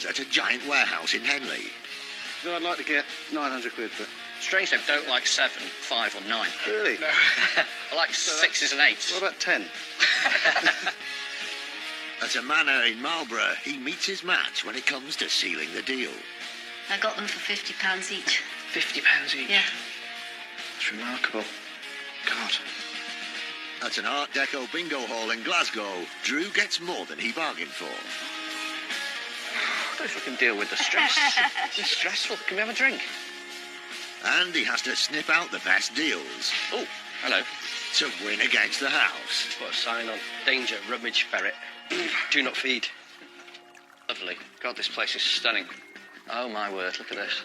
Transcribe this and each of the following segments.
at a giant warehouse in Henley. So I'd like to get 900 quid for it. Strange, they don't like 7, 5 or 9. Really? No. I like 6s and 8s. What about 10? At a manor in Marlborough, he meets his match when it comes to sealing the deal. I got them for £50 each. £50 each? Yeah. That's remarkable. God. At an Art Deco bingo hall in Glasgow, Drew gets more than he bargained for. I don't know if I can deal with the stress. It's stressful. Can we have a drink? And he has to snip out the best deals Oh, hello. to win against the house. Put a sign on. Danger, rummage ferret. Do not feed. Lovely. God, this place is stunning. Oh, my word, look at this.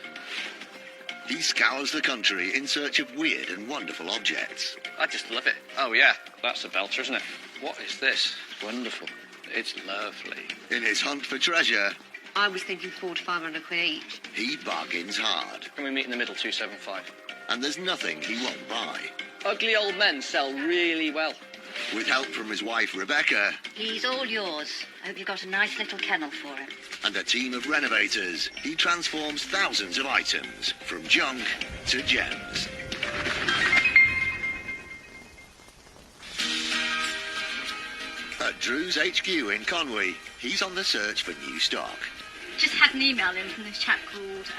He scours the country in search of weird and wonderful objects. I just love it. Oh, yeah, that's a belter, isn't it? What is this? It's wonderful. It's lovely. In his hunt for treasure, I was thinking 400 to 500 quid each. he bargains hard. Can we meet in the middle, 275? And there's nothing he won't buy. Ugly old men sell really well. With help from his wife Rebecca He's all yours. I hope you got a nice little kennel for him. and a team of renovators, he transforms thousands of items from junk to gems. At Drew's HQ in Conwy, he's on the search for new stock. Just had an email in from this chap called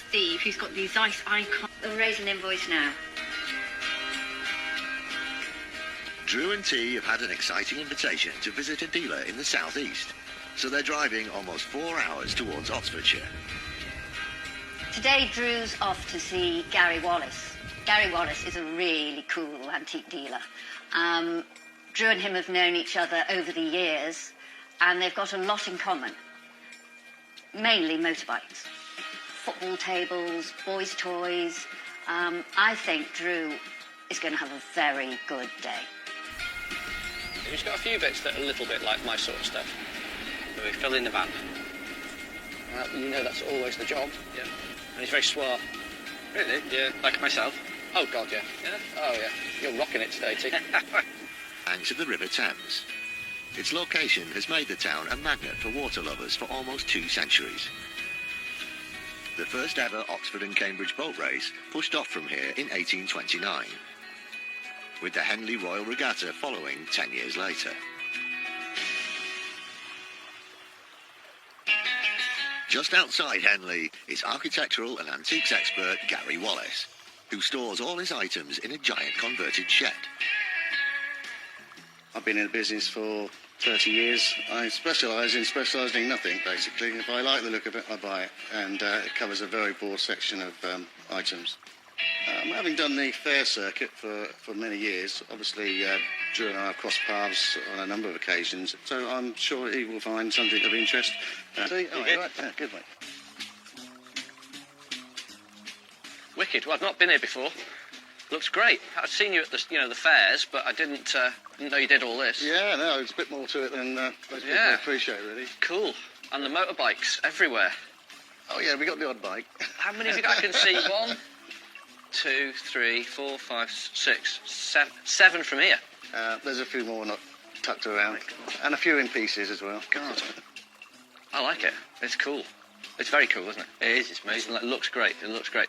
Steve, who's got these ice icons. We'll raise an invoice now. Drew and T have had an exciting invitation to visit a dealer in the southeast, so they're driving almost 4 hours towards Oxfordshire. Today, Drew's off to see Gary Wallace. Gary Wallace is a really cool antique dealer. Drew and him have known each other over the years, and they've got a lot in common. Mainly motorbikes, football tables, boys' toys. I think Drew is going to have a very good day. He's got a few bits that are a little bit like my sort of stuff. We fill in the van. You know that's always the job. Yeah. And he's very suave. Really? Yeah, like myself. Oh, God, yeah. Yeah? Oh, yeah. You're rocking it today, T. And to the River Thames. Its location has made the town a magnet for water lovers for almost 2 centuries. The first ever Oxford and Cambridge boat race pushed off from here in 1829, with the Henley Royal Regatta following 10 years later. Just outside Henley is architectural and antiques expert Gary Wallace, who stores all his items in a giant converted shed. I've been in the business for 30 years. I specialise in specialising in nothing, basically. If I like the look of it, I buy it. And it covers a very broad section of items. Having done the fair circuit for many years, obviously Drew and I have crossed paths on a number of occasions, so I'm sure he will find something of interest. See? Oh, right. Yeah, good, mate. Wicked. Well, I've not been here before. Looks great. I've seen you at the fairs, but I didn't know you did all this. Yeah, no, there's a bit more to it than most people appreciate, really. Cool. And the motorbikes everywhere. Oh, yeah, we got the odd bike. How many have you got? I can see 1, 2, 3, 4, 5, 6, 7 from here. There's a few more not tucked around, and a few in pieces as well. God. I like it. It's cool. It's very cool, isn't it? It is. It's amazing. It looks great. It looks great.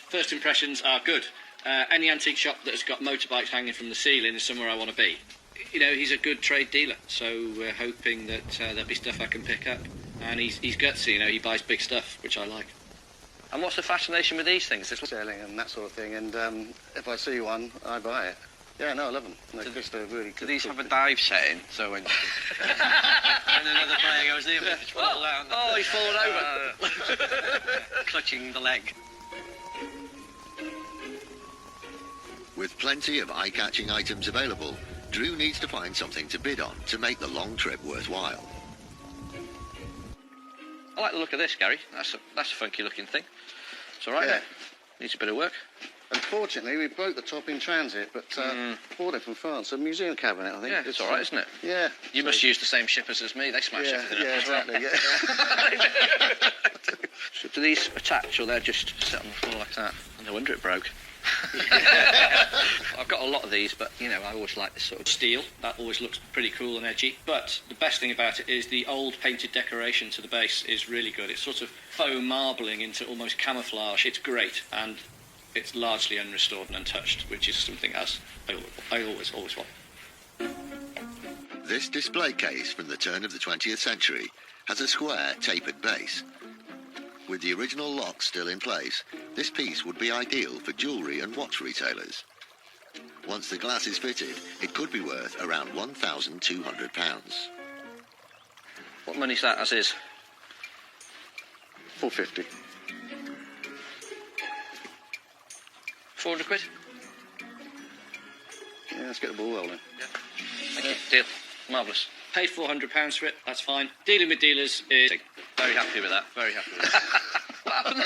First impressions are good. Any antique shop that's got motorbikes hanging from the ceiling is somewhere I want to be. You know, he's a good trade dealer, so we're hoping that there'll be stuff I can pick up. And he's gutsy, you know, he buys big stuff, which I like. And what's the fascination with these things? Selling and that sort of thing, and if I see one, I buy it. Yeah, no, I love them. They're just a really good. Do these have a dive setting? So when and another player goes in, just fall down. Oh, he's fallen over. Clutching the leg. With plenty of eye-catching items available, Drew needs to find something to bid on to make the long trip worthwhile. I like the look of this, Gary. That's a funky-looking thing. It's all right, Yeah. Then. Needs a bit of work. Unfortunately, we broke the top in transit, but bought it from France. A museum cabinet, I think. Yeah, it's all right, isn't it? Yeah. You must use the same shippers as me. They smash everything up as well. Exactly, yeah. So do these attach, or they're just set on the floor like that? No wonder it broke. I've got a lot of these, but, you know, I always like this sort of steel. That always looks pretty cool and edgy. But the best thing about it is the old painted decoration to the base is really good. It's sort of faux marbling into almost camouflage. It's great, and it's largely unrestored and untouched, which is something else I always want. This display case from the turn of the 20th century has a square, tapered base. With the original lock still in place, this piece would be ideal for jewellery and watch retailers. Once the glass is fitted, it could be worth around £1,200. What money's that, as is? £450. 400 quid? Yeah, let's get the ball rolling. Yeah. Thank you. Deal. Marvellous. Paid £400 for it, that's fine. Dealing with dealers is... Very happy with that, very happy with that. What happened?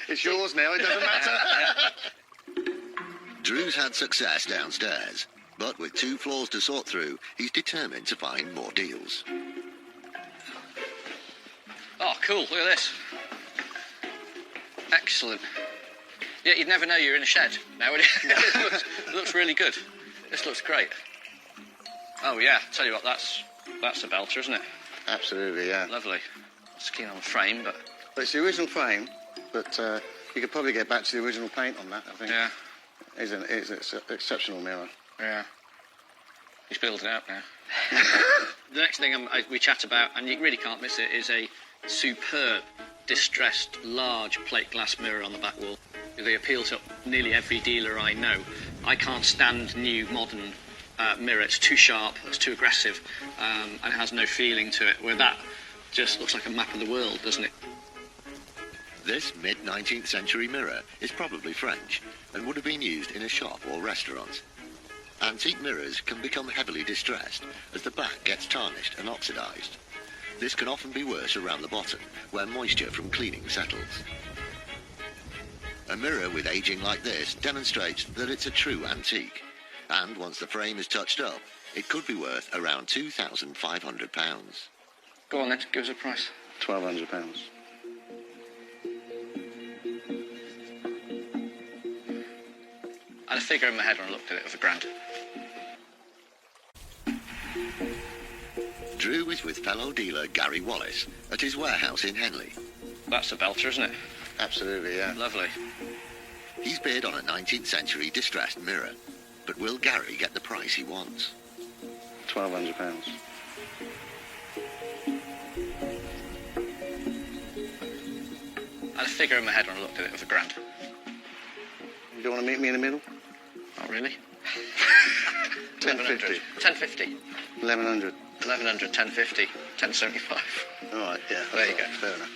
It's yours now, it doesn't matter. Drew's had success downstairs, but with 2 floors to sort through, he's determined to find more deals. Oh, cool, look at this. Excellent. Yeah, you'd never know you're in a shed now, would you? It looks really good. This looks great. Oh, yeah, tell you what, that's a belter, isn't it? Absolutely, yeah. Lovely. It's keen on the frame, but... Well, it's the original frame, but you could probably get back to the original paint on that, I think. Yeah. It's an exceptional mirror. Yeah. He's building it up now. The next thing we chat about, and you really can't miss it, is a superb, distressed, large plate glass mirror on the back wall. They appeal to nearly every dealer I know. I can't stand new, modern mirror. It's too sharp, it's too aggressive, and has no feeling to it, where that just looks like a map of the world, doesn't it? This mid-19th century mirror is probably French and would have been used in a shop or restaurant. Antique mirrors can become heavily distressed as the back gets tarnished and oxidised. This can often be worse around the bottom, where moisture from cleaning settles. A mirror with ageing like this demonstrates that it's a true antique, and once the frame is touched up, it could be worth around £2,500. Go on then, give us a price. £1,200. I had a figure in my head when I looked at it of £1,000. Drew is with fellow dealer Gary Wallace at his warehouse in Henley. That's a belter, isn't it? Absolutely, yeah. Lovely. He's bid on a 19th century distressed mirror, but will Gary get the price he wants? £1,200. I had a figure in my head when I looked at it of £1,000. You don't want to meet me in the middle? Not really. 1050. 1050. 1100. 1100, 1050, 1075. All right, yeah. There you go. Fair enough.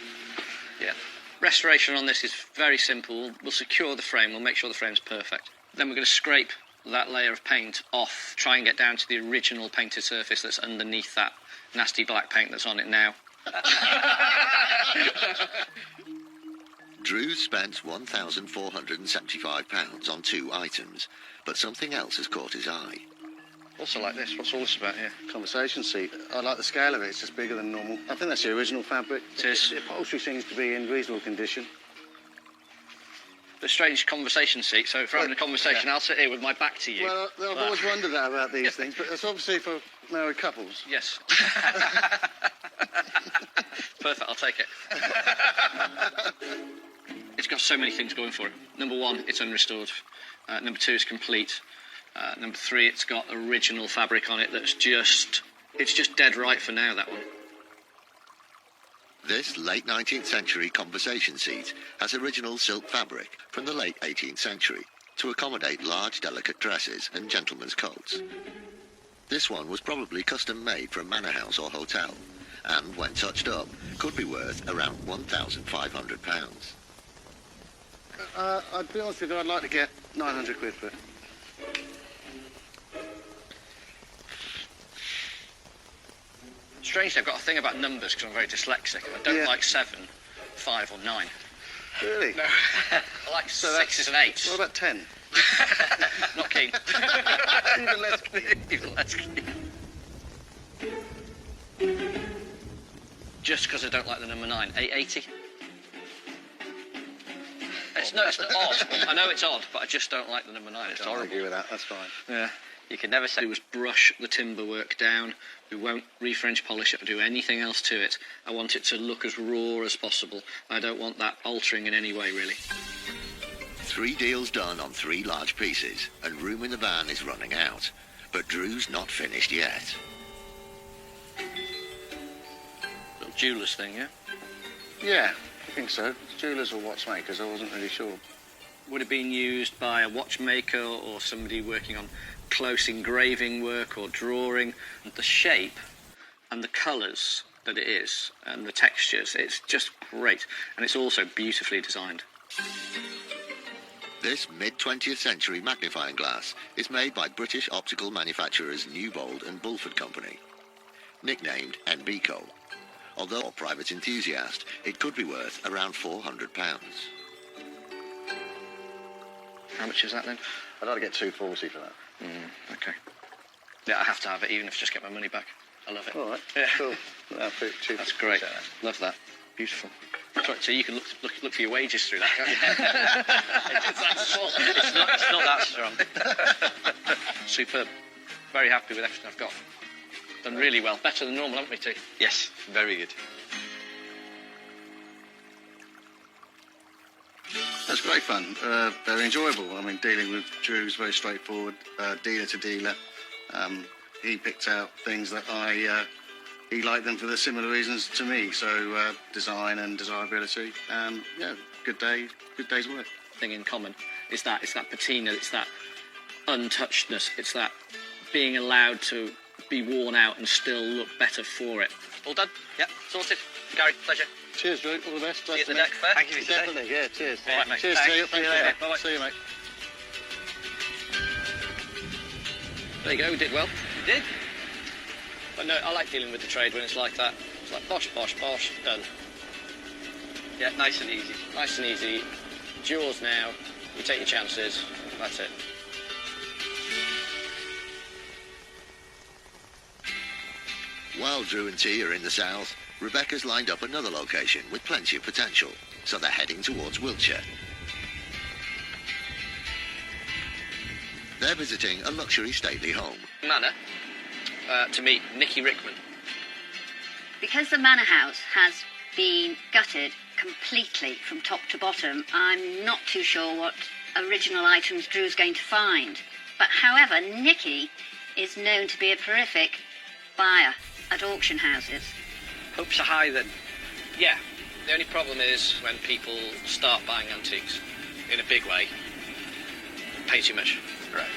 Yeah. Restoration on this is very simple. We'll secure the frame. We'll make sure the frame's perfect. Then we're going to scrape that layer of paint off, try and get down to the original painted surface that's underneath that nasty black paint that's on it now. Drew spent £1,475 on 2 items, but something else has caught his eye. Also like this. What's all this about here? Conversation seat. I like the scale of it. It's just bigger than normal. I think that's the original fabric. It is. The upholstery seems to be in reasonable condition. The strange conversation seat, so if we're having a conversation, yeah. I'll sit here with my back to you. Well, I've always wondered that about these things, but it's obviously for married couples. Yes. Perfect, I'll take it. It's got so many things going for it. Number 1, it's unrestored. Number 2, it's complete. Number 3, it's got original fabric on it that's just dead right for now, that one. This late 19th century conversation seat has original silk fabric from the late 18th century to accommodate large delicate dresses and gentlemen's coats. This one was probably custom made for a manor house or hotel, and when touched up, could be worth around £1,500. I'd be honest with you, I'd like to get 900 quid for it. Strangely, I've got a thing about numbers because I'm very dyslexic. I don't like 7, 5 or 9. Really? No. I like 6s and 8s. What about 10? Not keen. Even less keen. Even less keen. Just because I don't like the number 9. 880? it's not odd. I know it's odd, but I just don't like the number 9. It's Don't horrible. argue with that. That's fine. Yeah. You can never say. Do is brush the timber work down. We won't re-French polish it or do anything else to it. I want it to look as raw as possible. I don't want that altering in any way, really. 3 deals done on 3 large pieces, and room in the van is running out. But Drew's not finished yet. Little jeweller's thing, yeah? Yeah, I think so. Jewellers or watchmakers, I wasn't really sure. Would have been used by a watchmaker or somebody working on close engraving work or drawing. The shape and the colours that it is and the textures, it's just great. And it's also beautifully designed. This mid-20th century magnifying glass is made by British optical manufacturers Newbold and Bulford Company, nicknamed NBCO. Although a private enthusiast, it could be worth around £400. How much is that then? I'd like to get $240 for that. Okay. Yeah, I have to have it, even if I just get my money back. I love it. All right. Yeah. Cool. That's great. Love that. Beautiful. Sorry, so you can look for your wages through that, can't you? It's that small. It's not that strong. Superb. Very happy with everything I've got. Done really well. Better than normal, haven't we, T? Yes, very good. That's great fun. Very enjoyable. I mean, dealing with Drew's very straightforward, dealer to dealer. He picked out things that he liked them for the similar reasons to me. So design and desirability. Yeah, good day's work. Thing in common is that it's that patina, it's that untouchedness, it's that being allowed to be worn out and still look better for it. All done? Yeah, sorted. Gary, pleasure. Cheers, Drew. All the best. See you at the deck fair. Thank you for today. Definitely. Yeah. Cheers. All right, mate. Cheers Thanks. to you. Thanks. See you later. Bye-bye. See you, mate. There you go, we did well. You did? But no, I like dealing with the trade when it's like that. It's like posh, posh, posh, done. Yeah, nice and easy. Nice and easy. It's yours now. You take your chances. That's it. While Drew and T are in the south, Rebecca's lined up another location with plenty of potential, so they're heading towards Wiltshire. They're visiting a luxury stately home. Manor to meet Nicky Rickman. Because the manor house has been gutted completely from top to bottom, I'm not too sure what original items Drew's going to find. But however, Nicky is known to be a prolific buyer at auction houses. Hopes are high then. Yeah, the only problem is when people start buying antiques in a big way, pay too much. Right.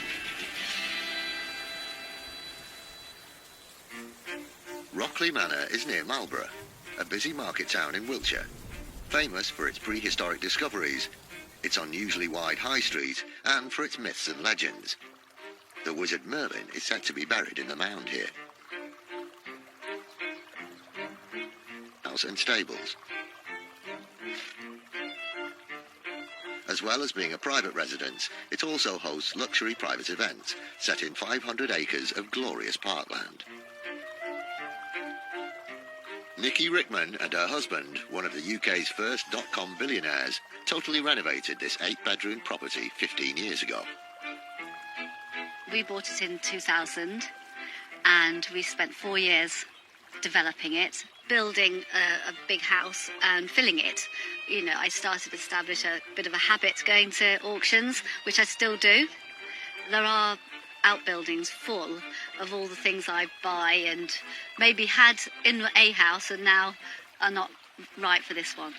Rockley Manor is near Marlborough, a busy market town in Wiltshire. Famous for its prehistoric discoveries, its unusually wide high street, and for its myths and legends. The wizard Merlin is said to be buried in the mound here. House and stables. As well as being a private residence, it also hosts luxury private events set in 500 acres of glorious parkland. Nicky Rickman and her husband, one of the UK's first dot-com billionaires, totally renovated this 8-bedroom property 15 years ago. We bought it in 2000 and we spent 4 years developing it, building a big house and filling it. You know, I started to establish a bit of a habit going to auctions, which I still do. There are outbuildings full of all the things I buy and maybe had in a house and now are not right for this one.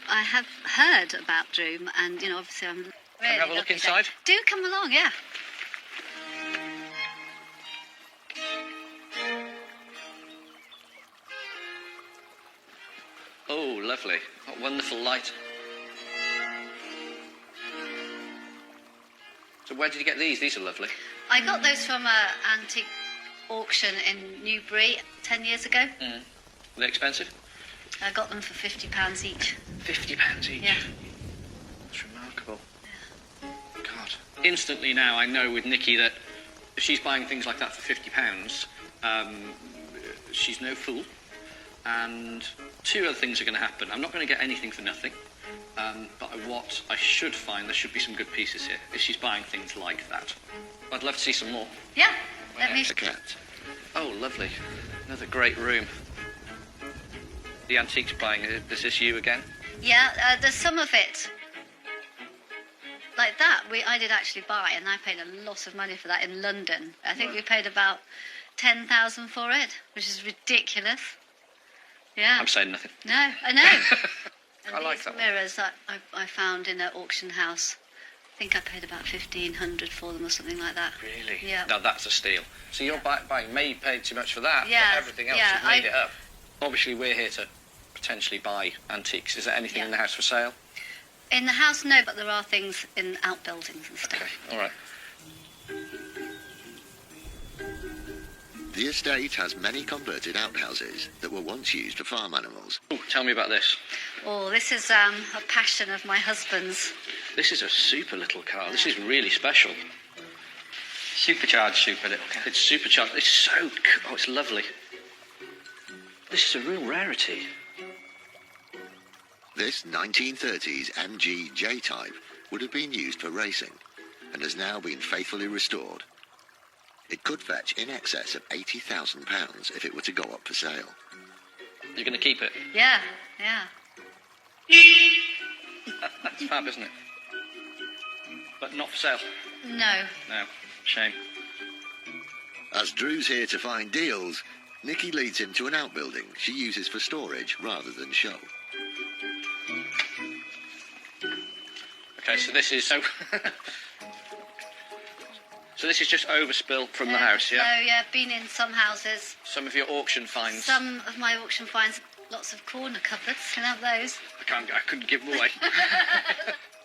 I have heard about Droom and, you know, obviously I'm really Can we have a look lucky inside? that- Do come along, yeah. Oh, lovely. What wonderful light. So where did you get these? These are lovely. I got those from an antique auction in Newbury 10 years ago. Are they expensive? I got them for £50 each. £50 each. Yeah. That's remarkable. God. Instantly now I know with Nicky that if she's buying things like that for £50, she's no fool. And two other things are going to happen. I'm not going to get anything for nothing. But what I should find, there should be some good pieces here, if she's buying things like that. I'd love to see some more. Yeah, let me... A cat. Oh, lovely. Another great room. The antiques buying, is this you again? Yeah, there's some of it. Like that, I did actually buy, and I paid a lot of money for that in London. I think we paid about 10,000 for it, which is ridiculous. Yeah. I'm saying nothing. No, I know. And I like these that one. mirrors that I found in an auction house. I think I paid about 1,500 for them or something like that. Really? Yeah. Now that's a steal. So you're buying, maybe paid too much for that, Yeah, but everything else, yeah, you've made it up. Obviously, we're here to potentially buy antiques. Is there anything in the house for sale? In the house, no, but there are things in outbuildings and stuff. Okay, all right. The estate has many converted outhouses that were once used for farm animals. Ooh, tell me about this. Oh, this is a passion of my husband's. This is a super little car. This is really special. Supercharged super little car. It's supercharged. It's so cool. Oh, it's lovely. This is a real rarity. This 1930s MG J-Type would have been used for racing and has now been faithfully restored. It could fetch in excess of £80,000 if it were to go up for sale. You're going to keep it? Yeah, yeah. That's fab, isn't it? But not for sale? No. No. Shame. As Drew's here to find deals, Nikki leads him to an outbuilding she uses for storage rather than show. Okay, so this is... So this is just overspill from the house, yeah? No, yeah, been in some houses. Some of your auction finds. Some of my auction finds, lots of corner cupboards, can I have those? I couldn't give them away.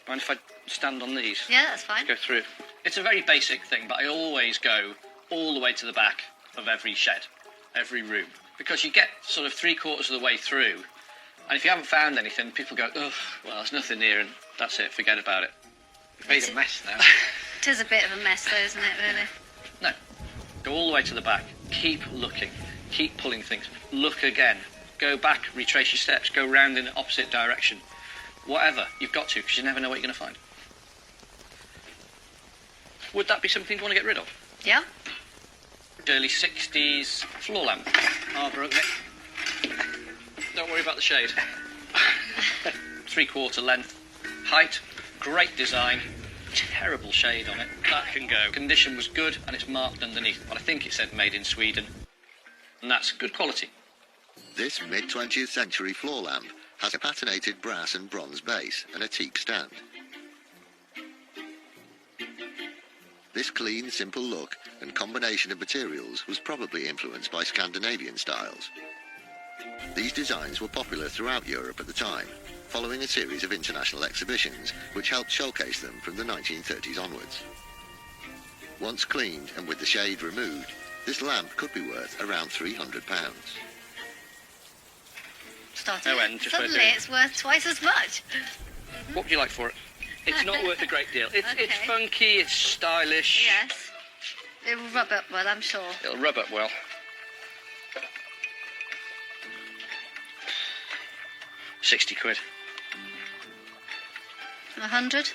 Mind if I stand on these? Yeah, that's fine. Go through. It's a very basic thing, but I always go all the way to the back of every shed, every room. Because you get sort of 3/4 of the way through, and if you haven't found anything, people go, oh, well, there's nothing here, and that's it, forget about it. You've made a mess now. It is a bit of a mess, though, isn't it, really? No. Go all the way to the back. Keep looking. Keep pulling things. Look again. Go back, retrace your steps, go round in the opposite direction. Whatever. You've got to, because you never know what you're going to find. Would that be something you want to get rid of? Yeah? Early 60s floor lamp. Marlborough, don't worry about the shade. 3/4 length. Height. Great design. Terrible shade on it. That can go. Condition was good, and it's marked underneath. But I think it said made in Sweden. And that's good quality. This mid-20th century floor lamp has a patinated brass and bronze base and a teak stand. This clean, simple look and combination of materials was probably influenced by Scandinavian styles. These designs were popular throughout Europe at the time, following a series of international exhibitions which helped showcase them from the 1930s onwards. Once cleaned and with the shade removed, this lamp could be worth around £300. No end, just Suddenly right there. it's worth twice as much. What would you like for it? It's not worth a great deal. It's Okay. funky, it's stylish. Yes. It will rub up well, I'm sure. It'll rub up well. £60. 100?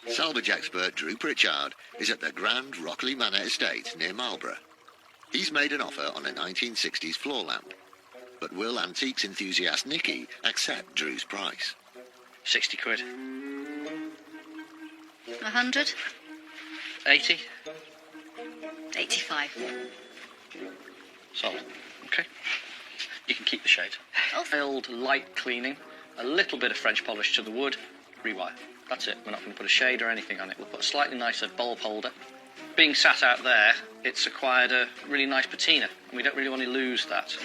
Salvage expert Drew Pritchard is at the Grand Rockley Manor Estate near Marlborough. He's made an offer on a 1960s floor lamp, but will antiques enthusiast Nikki accept Drew's price? £60. 100? 80. 85. Solid. Okay. You can keep the shade. Oh. Filled light cleaning, a little bit of French polish to the wood, rewire. That's it. We're not going to put a shade or anything on it. We'll put a slightly nicer bulb holder. Being sat out there, it's acquired a really nice patina, and we don't really want to lose that.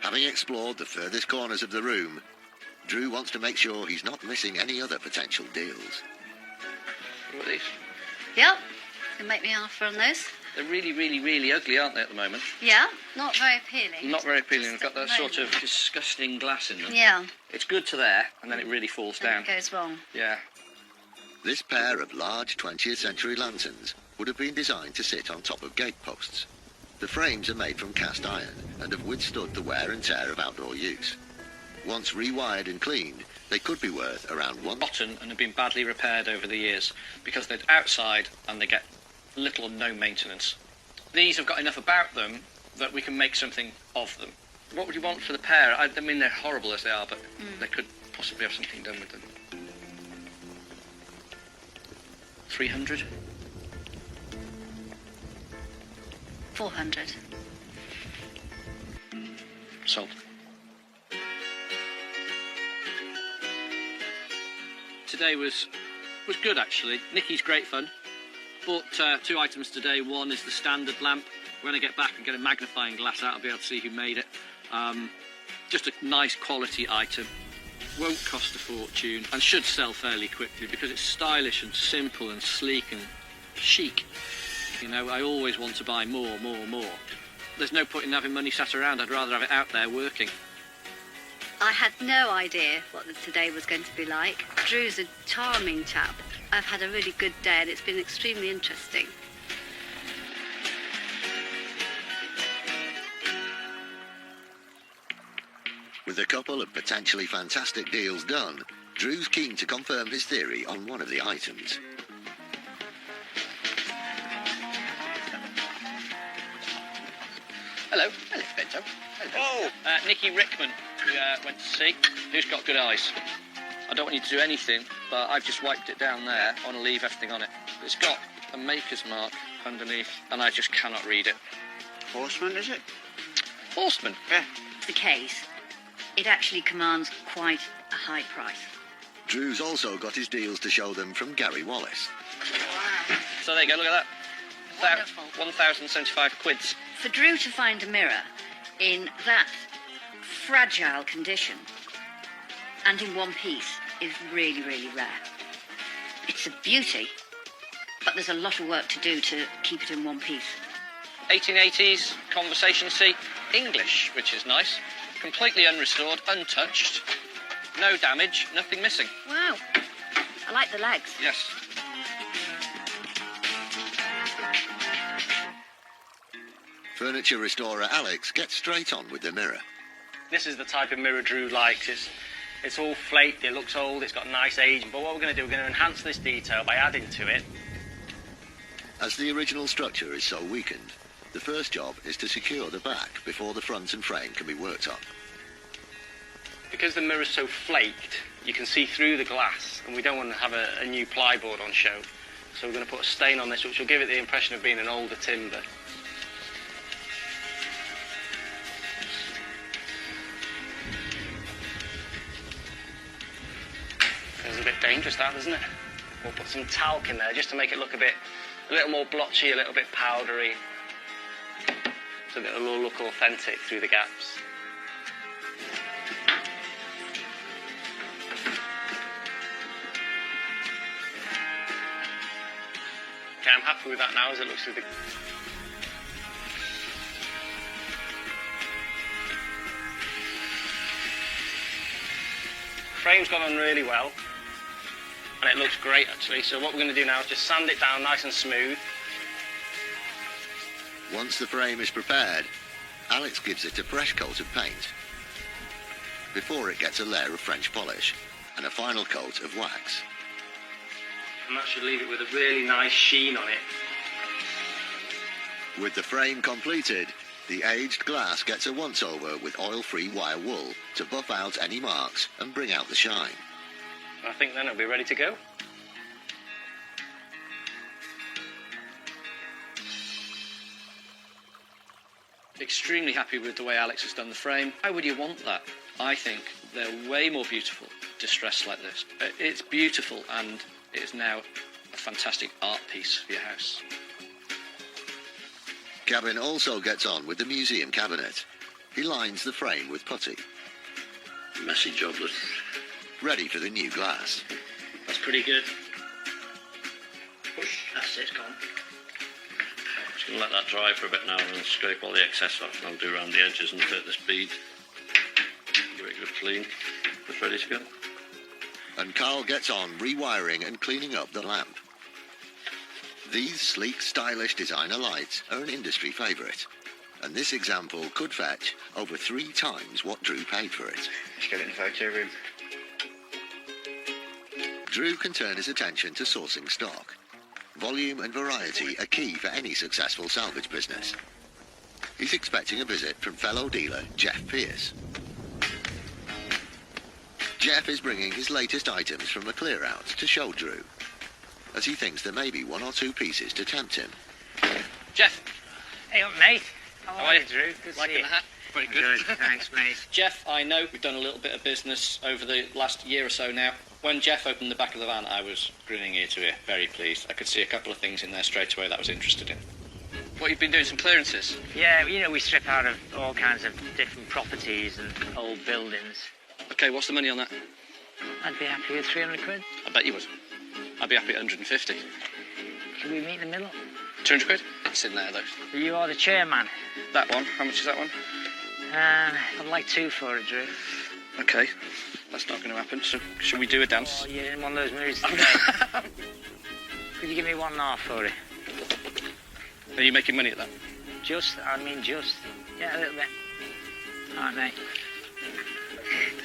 Having explored the furthest corners of the room, Drew wants to make sure he's not missing any other potential deals. What are these? Yep. You can make me an offer on those. They're really, really, really ugly, aren't they, at the moment? Yeah, not very appealing. Not very appealing. Just They've got at that the sort of moment. disgusting glass in them. Yeah, It's good to there, and then it really falls down. it goes wrong. Yeah. This pair of large 20th century lanterns would have been designed to sit on top of gateposts. The frames are made from cast iron and have withstood the wear and tear of outdoor use. Once rewired and cleaned, they could be worth around rotten and have been badly repaired over the years because they're outside and they get little or no maintenance. These have got enough about them that we can make something of them. What would you want for the pair? I mean, they're horrible as they are, but they could possibly have something done with them. 300? 400. Sold. Today was good, actually. Nicky's great fun. Bought 2 items today. One is the standard lamp. When I get back and get a magnifying glass out, I'll be able to see who made it. Just a nice quality item. Won't cost a fortune and should sell fairly quickly because it's stylish and simple and sleek and chic. You know, I always want to buy more. There's no point in having money sat around. I'd rather have it out there working. I had no idea what today was going to be like. Drew's a charming chap. I've had a really good day and it's been extremely interesting. With a couple of potentially fantastic deals done, Drew's keen to confirm his theory on one of the items. Hello, Pinto. Hello. Nicky Rickman, who went to see, who's got good eyes. I don't want you to do anything, but I've just wiped it down there. I want to leave everything on it. It's got a maker's mark underneath, and I just cannot read it. Horseman, is it? Horseman? Yeah. The case, it actually commands quite a high price. Drew's also got his deals to show them from Gary Wallace. So there you go, look at that. Wonderful. 1,075 quids. For Drew to find a mirror in that fragile condition and in one piece is really, really rare. It's a beauty, but there's a lot of work to do to keep it in one piece. 1880s, conversation seat, English, which is nice. Completely unrestored, untouched, no damage, nothing missing. Wow, I like the legs. Yes. Furniture restorer Alex gets straight on with the mirror. This is the type of mirror Drew likes. It's all flaked, it looks old, it's got a nice age. But what we're going to do, we're going to enhance this detail by adding to it. As the original structure is so weakened, the first job is to secure the back before the front and frame can be worked on. Because the mirror's so flaked, you can see through the glass, and we don't want to have a new plyboard on show. So we're going to put a stain on this, which will give it the impression of being an older timber. Feels a bit dangerous, that, doesn't it? We'll put some talc in there just to make it look a little more blotchy, a little bit powdery, so that it'll all look authentic through the gaps. Okay, I'm happy with that now as it looks through the... Frame's gone on really well, and it looks great actually. So what we're going to do now is just sand it down nice and smooth. Once the frame is prepared, Alex gives it a fresh coat of paint before it gets a layer of French polish and a final coat of wax. And that should leave it with a really nice sheen on it. With the frame completed, the aged glass gets a once-over with oil-free wire wool to buff out any marks and bring out the shine. I think then it'll be ready to go. Extremely happy with the way Alex has done the frame. Why would you want that? I think they're way more beautiful distressed like this. It's beautiful and it is now a fantastic art piece for your house. Gavin also gets on with the museum cabinet. He lines the frame with putty. Messy job, look. Ready for the new glass. That's pretty good. Push. That's it, it's gone. Just going to let that dry for a bit now and scrape all the excess off, and I'll do around the edges and fit this bead. Give it a good clean. It's ready to go. and Carl gets on rewiring and cleaning up the lamp. These sleek, stylish designer lights are an industry favourite, and this example could fetch over 3 times what Drew paid for it. Let's get it in the photo room. Drew can turn his attention to sourcing stock. Volume and variety are key for any successful salvage business. He's expecting a visit from fellow dealer Jeff Pierce. Jeff is bringing his latest items from a clear-out to show Drew, as he thinks there may be 1 or 2 pieces to tempt him. Jeff, Hey up, mate. how are you? Drew? Good to Liking see you. the hat? Very good. Thanks, mate. Jeff, I know we've done a little bit of business over the last year or so now. When Jeff opened the back of the van, I was grinning ear to ear, very pleased. I could see a couple of things in there straight away that I was interested in. What, you've been doing some clearances? Yeah, you know, we strip out of all kinds of different properties and old buildings. Okay, what's the money on that? I'd be happy with 300 quid. I bet you would. I'd be happy at 150. Can we meet in the middle? 200 quid? It's in there, though. You are the chairman. That one, how much is that one? I'd like 2 for it, Drew. Okay, that's not going to happen, so should we do a dance? Oh, you're in one of those moods today. Could you give me 1.5 for it? Are you making money at that? Just. Yeah, a little bit. All right, mate.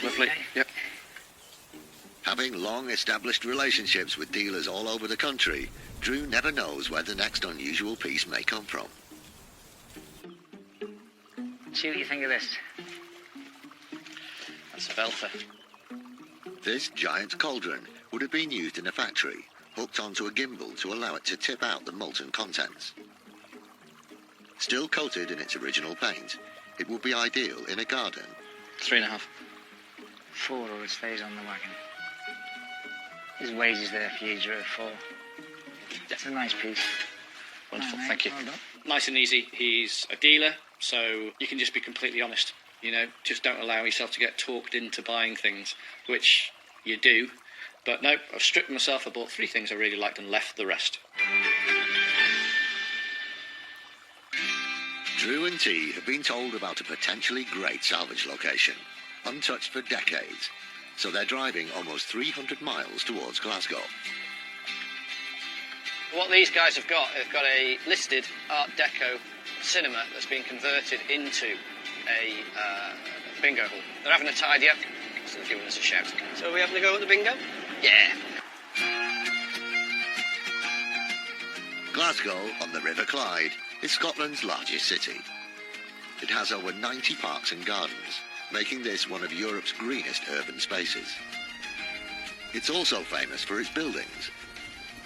Lovely, Okay. yep. Having long established relationships with dealers all over the country, Drew never knows where the next unusual piece may come from. See what you think of this. That's a belter. This giant cauldron would have been used in a factory, hooked onto a gimbal to allow it to tip out the molten contents. Still coated in its original paint, it would be ideal in a garden. 3.5. 4 or it stays on the wagon. There's wages there for you, Drew, 4. It's a nice piece. Wonderful, All right, thank you. well done. Nice and easy. He's a dealer, so you can just be completely honest. You know, just don't allow yourself to get talked into buying things, which you do. But no, I've stripped myself. I bought 3 things I really liked and left the rest. Drew and T have been told about a potentially great salvage location, untouched for decades, so they're driving almost 300 miles towards Glasgow. What these guys have got, they've got a listed Art Deco cinema that's been converted into a bingo hall. They're having a tidy up, so they're giving us a shout. So are we having to go at the bingo? Yeah. Glasgow, on the River Clyde, is Scotland's largest city. It has over 90 parks and gardens, making this one of Europe's greenest urban spaces. It's also famous for its buildings,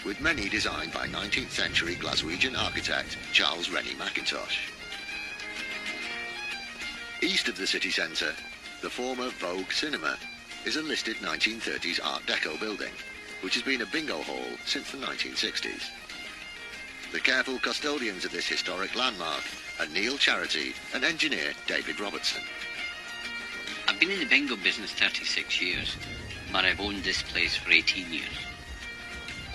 with many designed by 19th century Glaswegian architect Charles Rennie Mackintosh. East of the city centre, the former Vogue Cinema is a listed 1930s Art Deco building, which has been a bingo hall since the 1960s. The careful custodians of this historic landmark are Neil Charity and engineer David Robertson. I've been in the bingo business 36 years, but I've owned this place for 18 years.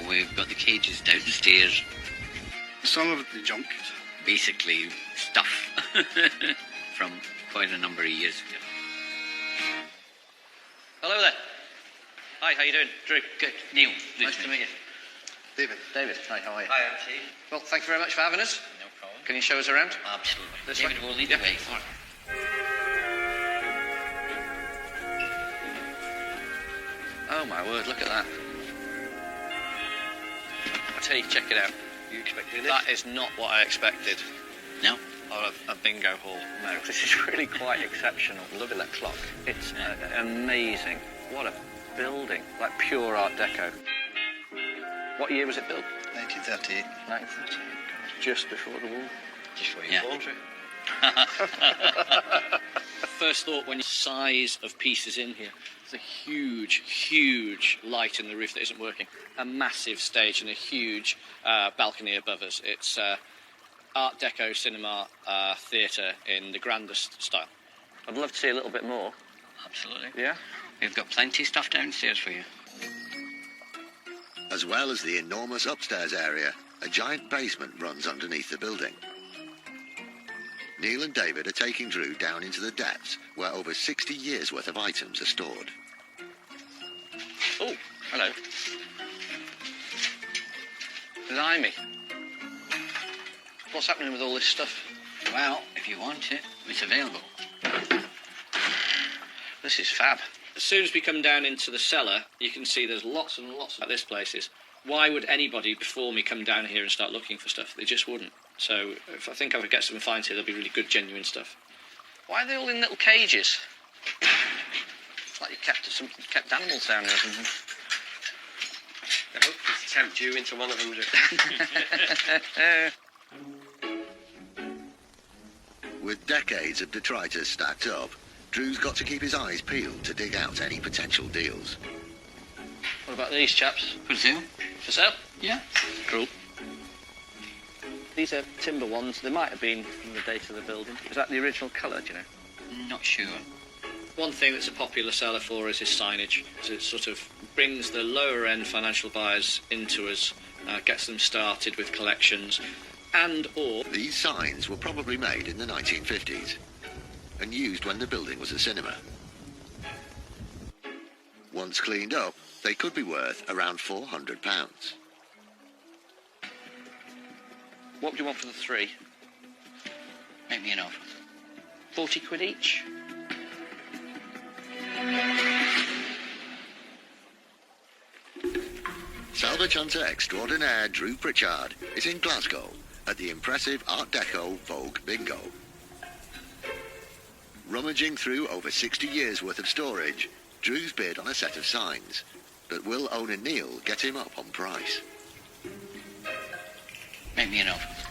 We've got the cages downstairs. Some of the junk. Basically, stuff from quite a number of years ago. Hello there. Hi, how you doing? Drew. Good. Neil, Nice to meet you. David. David, hi, how are you? Hi, Archie. Well, thank you very much for having us. No problem. Can you show us around? Absolutely. This David way? will lead Yeah. the way. All right. Oh my word, look at that. I tell you, check it out. You expecting this? That is not what I expected. No? Or a bingo hall. No, this is really quite exceptional. Look at that clock. It's amazing. What a building. Like pure Art Deco. What year was it built? 1938. 1938. Just before the war. Just for your Yeah. laundry. First thought when you size of pieces in here. It's a huge, huge light in the roof that isn't working. A massive stage and a huge balcony above us. It's Art Deco cinema theatre in the grandest style. I'd love to see a little bit more. Absolutely. Yeah? We've got plenty of stuff downstairs for you. As well as the enormous upstairs area, a giant basement runs underneath the building. Neil and David are taking Drew down into the depths where over 60 years' worth of items are stored. Oh, hello. Blimey. What's happening with all this stuff? Well, if you want it, it's available. This is fab. As soon as we come down into the cellar, you can see there's lots and lots of this place is. Why would anybody before me come down here and start looking for stuff? They just wouldn't. So if I think I would get some finds here, there'll be really good, genuine stuff. Why are they all in little cages? It's like you kept animals down here or something. I hope to tempt you into one of them, Drew. With decades of detritus stacked up, Drew's got to keep his eyes peeled to dig out any potential deals. What about these chaps? For sale? For sale? Yeah. Cool. These are timber ones. They might have been from the date of the building. Is that the original colour, do you know? Not sure. One thing that's a popular seller for us is signage. So it sort of brings the lower-end financial buyers into us, gets them started with collections, and/or... These signs were probably made in the 1950s and used when the building was a cinema. Once cleaned up, they could be worth around £400. What do you want for the 3? Make me an offer. 40 quid each? Salvage hunter extraordinaire Drew Pritchard is in Glasgow at the impressive Art Deco Vogue Bingo. Rummaging through over 60 years worth of storage, Drew's bid on a set of signs, but will owner Neil get him up on price? Make me an offer.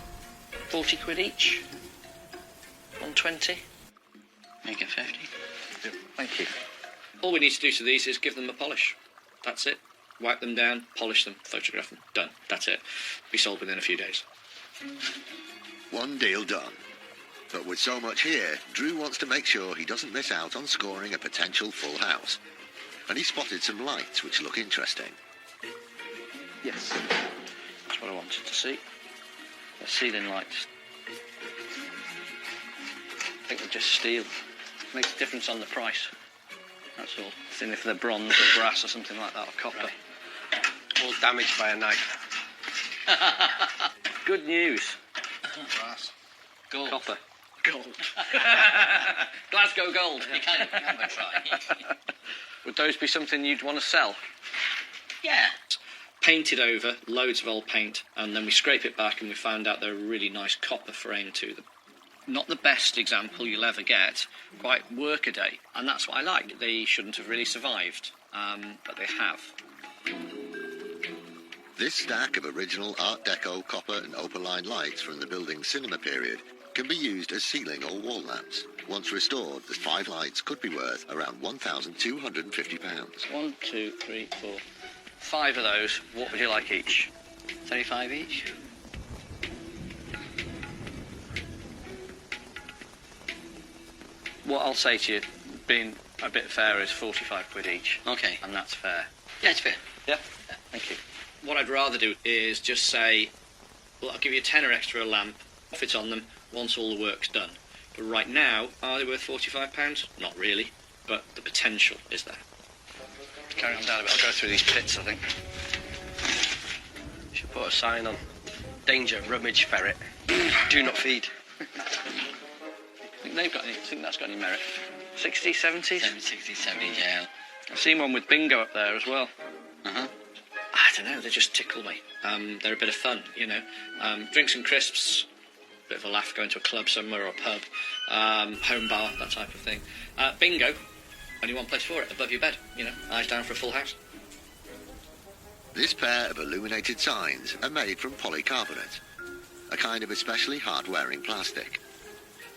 40 quid each? 120? Make it 50. Thank you. All we need to do to these is give them a polish. That's it. Wipe them down, polish them, photograph them. Done. That's it. Be sold within a few days. One deal done. But with so much here, Drew wants to make sure he doesn't miss out on scoring a potential full house. And he spotted some lights which look interesting. Yes. That's what I wanted to see. The ceiling lights. I think they're just steel. Makes a difference on the price. That's all. Seeing if they're bronze or brass or something like that, or copper. Right. All damaged by a knife. Good news. Brass. Gold. Copper. Gold. Glasgow gold. You can have a try. Would those be something you'd want to sell? Yeah. Painted over, loads of old paint, and then we scrape it back and we found out they're a really nice copper frame to them. Not the best example you'll ever get, quite workaday, and that's what I like. They shouldn't have really survived, but they have. This stack of original Art Deco copper and opaline lights from the building's cinema period can be used as ceiling or wall lamps. Once restored, the 5 lights could be worth around £1,250. 1, 2, 3, 4, 5 of those. What would you like each? 35 each? What I'll say to you, being a bit fair, is 45 quid each. Okay. And that's fair. Yeah, it's fair. Yeah? Thank you. What I'd rather do is just say, well, I'll give you a tenner extra a lamp, profit on them once all the work's done. But right now, are they worth £45? Not really, but the potential is there. Carry on down a bit. I'll go through these pits, I think. Should put a sign on. Danger, rummage ferret. Do not feed. I think that's got any merit. 60s, 70s? 60, 70, yeah. I've seen one with bingo up there as well. Uh-huh. I don't know, they just tickle me. They're a bit of fun, you know. Drinks and crisps, bit of a laugh, going to a club somewhere or a pub, home bar, that type of thing. Bingo, only one place for it, above your bed, you know, eyes down for a full house. This pair of illuminated signs are made from polycarbonate, a kind of especially hard-wearing plastic.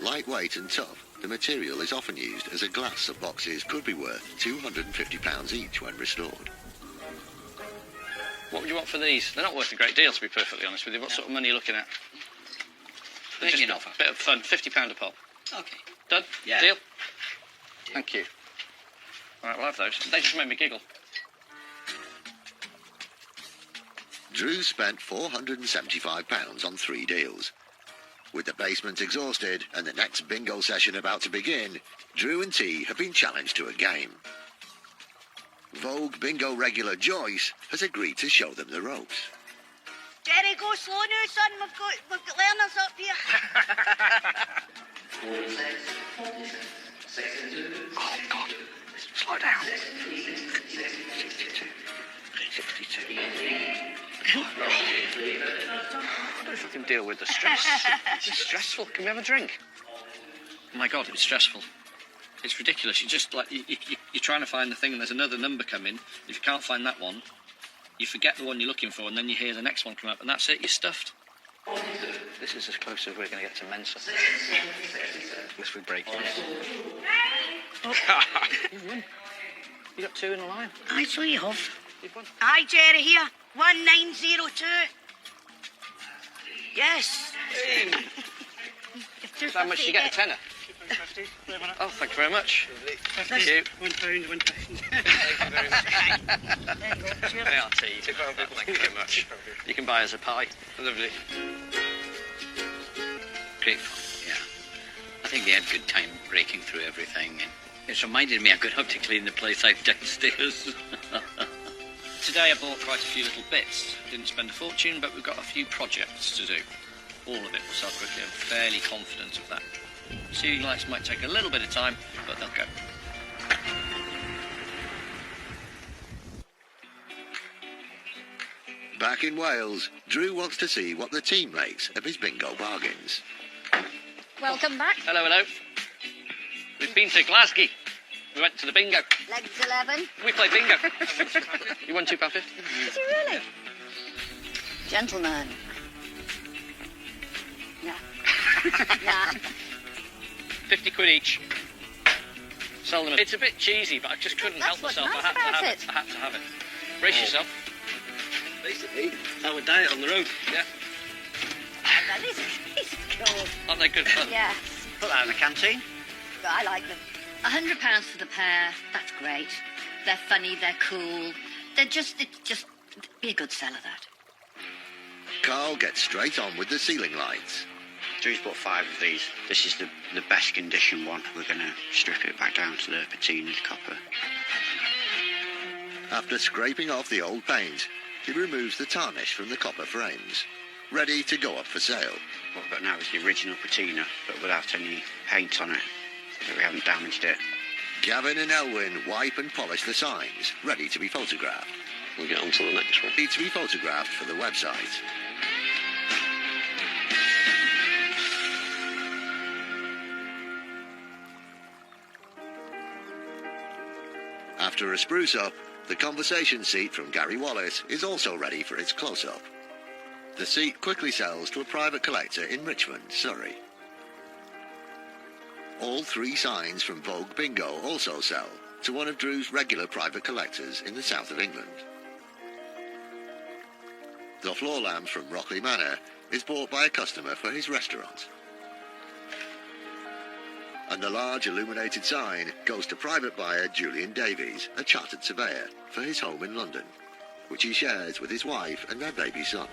Lightweight and tough, the material is often used as a glass of boxes could be worth £250 each when restored. What would you want for these? They're not worth a great deal, to be perfectly honest with you. What sort of money are you looking at? Make me an a offer. bit of fun, £50 a pop. Okay. Done? Yeah. Deal? Thank you. All right, we'll have those. They just made me giggle. Drew spent £475 on 3 deals. With the basement exhausted and the next bingo session about to begin, Drew and T have been challenged to a game. Vogue bingo regular Joyce has agreed to show them the ropes. Jerry, go slow now, son. We've got learners up here. Oh, God. Slow down. 62. I don't know if I can deal with the stress. It's stressful. Can we have a drink? Oh my God, it's stressful. It's ridiculous. You just like you're trying to find the thing, and there's another number coming. If you can't find that one, you forget the one you're looking for, and then you hear the next one come up, and that's it. You're stuffed. This is as close as we're going to get to Mensa. Unless we break this. Oh. You've won. You got 2 in a line. Aye, so you have. You've won. Aye, Jerry, here. 1902. Yes. Hey. How much did you get? A tenner? Oh, thank you very much. Thank you. £1. Thank you very much. They are tea. Thank you very much. You can buy us a pie. Lovely. Great fun, yeah. I think they had a good time breaking through everything, and it's reminded me I'm going to have to clean the place out downstairs. Today I bought quite a few little bits. Didn't spend a fortune, but we've got a few projects to do. All of it will sell quickly. I'm fairly confident of that. Ceiling lights might take a little bit of time, but they'll go. Back in Wales, Drew wants to see what the team makes of his bingo bargains. Welcome back. Hello, hello. We've been to Glasgow. We went to the bingo. Legs 11. We played bingo. You won £2.50. Did you really? Gentlemen. Yeah. Nah. 50 quid each. Sell them. It's a bit cheesy, but I just couldn't That's help what's myself. nice I had about it. I had to have it. Brace yourself. Basically, our diet on the road. Yeah. This is cool. Aren't they good fun? Yes. Put that in the canteen. But I like them. £100 for the pair. That's great. They're funny. They're cool. It's just be a good seller. That. Carl gets straight on with the ceiling lights. Drew's bought 5 of these. This is the best condition one. We're going to strip it back down to the patina copper. After scraping off the old paint, he removes the tarnish from the copper frames, ready to go up for sale. What we've got now is the original patina, but without any paint on it, so we haven't damaged it. Gavin and Elwyn wipe and polish the signs, ready to be photographed. We'll get on to the next one. Ready to be photographed for the website. After a spruce-up, the conversation seat from Gary Wallace is also ready for its close-up. The seat quickly sells to a private collector in Richmond, Surrey. All 3 signs from Vogue Bingo also sell to one of Drew's regular private collectors in the south of England. The floor lamp from Rockley Manor is bought by a customer for his restaurant. And the large illuminated sign goes to private buyer Julian Davies, a chartered surveyor, for his home in London, which he shares with his wife and their baby son.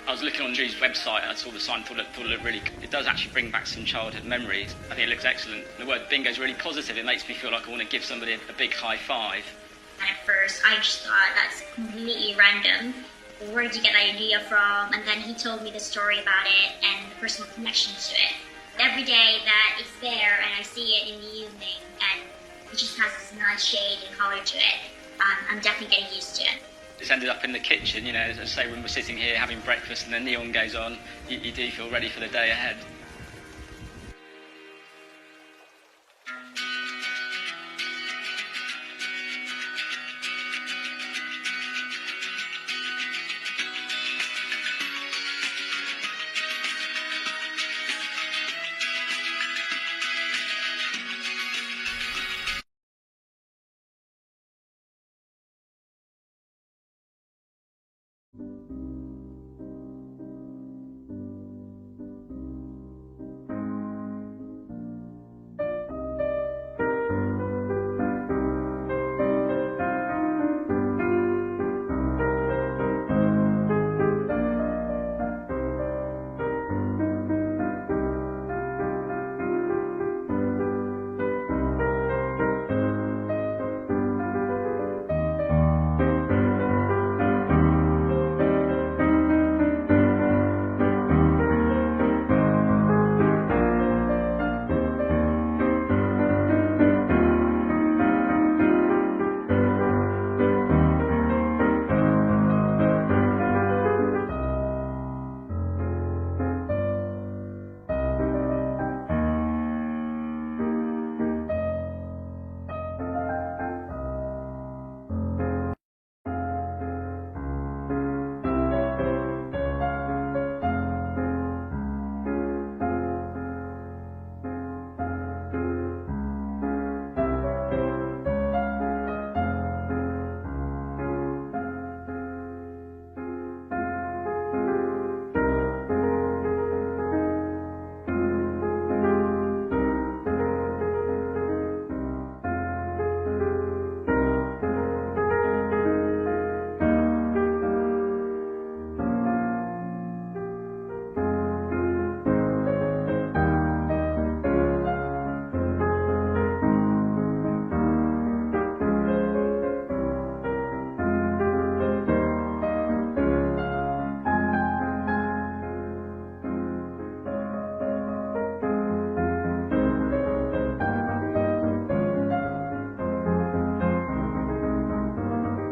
I was looking on Drew's website, I saw the sign, thought it looked really good. It does actually bring back some childhood memories. I think it looks excellent. The word bingo is really positive. It makes me feel like I want to give somebody a big high five. And at first, I just thought that's completely random. Where did you get that idea from? And then he told me the story about it and the personal connections to it. Every day that it's there and I see it in the evening and it just has this nice shade and colour to it, I'm definitely getting used to it. It's ended up in the kitchen, you know, as I say, when we're sitting here having breakfast and the neon goes on, you do feel ready for the day ahead.